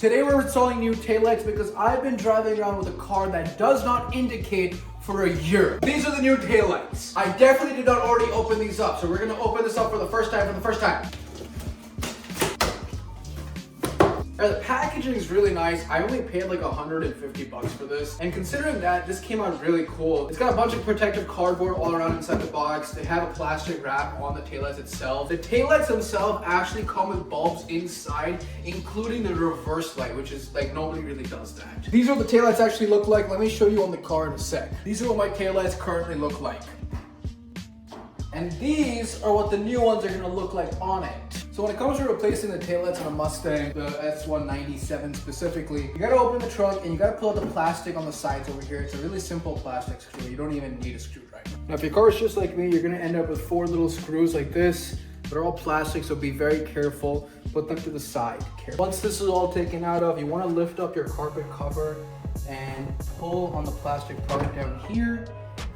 Today we're installing new taillights because I've been driving around with a car that does not indicate for a year. These are the new taillights. I definitely did not already open these up, so we're gonna open this up for the first time. The packaging is really nice. I only paid like 150 bucks for this. And considering that, this came out really cool. It's got a bunch of protective cardboard all around inside the box. They have a plastic wrap on the taillights itself. The taillights themselves actually come with bulbs inside, including the reverse light, which is like nobody really does that. These are what the taillights actually look like. Let me show you on the car in a sec. These are what my taillights currently look like. And these are what the new ones are gonna look like on it. So when it comes to replacing the taillights on a Mustang, the S197 specifically, you gotta open the trunk and you gotta pull out the plastic on the sides over here. It's a really simple plastic screw. You don't even need a screwdriver. Now if your car is just like me, you're gonna end up with 4 little screws like this. They're all plastic, so be very careful. Put them to the side. Once this is all taken out of, you wanna lift up your carpet cover and pull on the plastic part down here.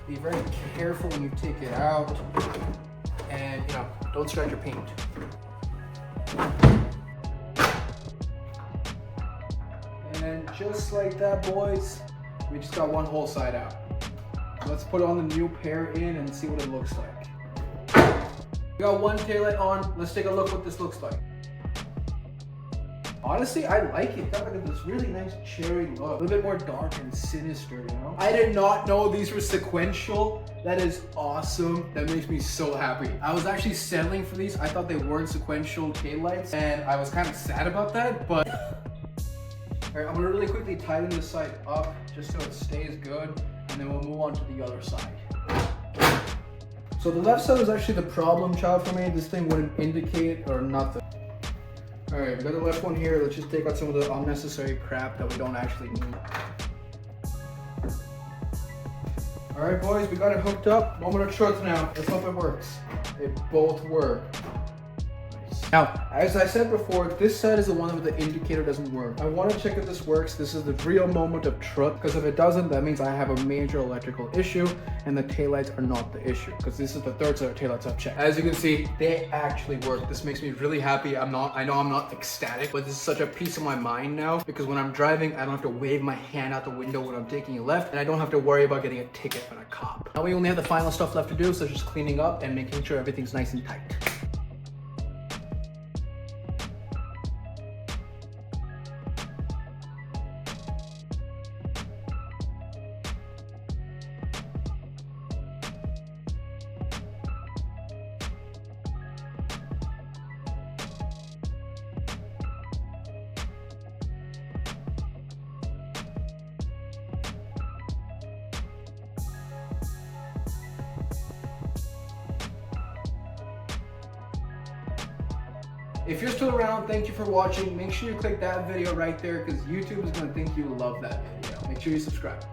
Be very careful when you take it out, and don't scratch your paint. And just like that, boys, we just got one whole side out. Let's put on the new pair in and see what it looks like. We got one taillight on. Let's take a look what this looks like. Honestly, I like it. It's got like this really nice cherry look. A little bit more dark and sinister, you know? I did not know these were sequential. That is awesome. That makes me so happy. I was actually settling for these. I thought they weren't sequential taillights, and I was kind of sad about that, but... All right, I'm gonna really quickly tighten this side up just so it stays good, and then we'll move on to the other side. So the left side was actually the problem child for me. This thing wouldn't indicate or nothing. All right, we got the left one here. Let's just take out some of the unnecessary crap that we don't actually need. All right, boys, we got it hooked up. Moment of truth now. Let's hope it works. They both work. Nice. Now, as I said before, this side is the one where the indicator doesn't work. I want to check if this works. This is the real moment of truth, because if it doesn't, that means I have a major electrical issue, and the taillights are not the issue, because this is the third set of taillights I've checked. As you can see, they actually work. This makes me really happy. I know I'm not ecstatic, but this is such a peace of my mind now, because when I'm driving, I don't have to wave my hand out the window when I'm taking a left, and I don't have to worry about getting a ticket from a cop. Now we only have the final stuff left to do, so just cleaning up and making sure everything's nice and tight. If you're still around, thank you for watching. Make sure you click that video right there because YouTube is going to think you love that video. Make sure you subscribe.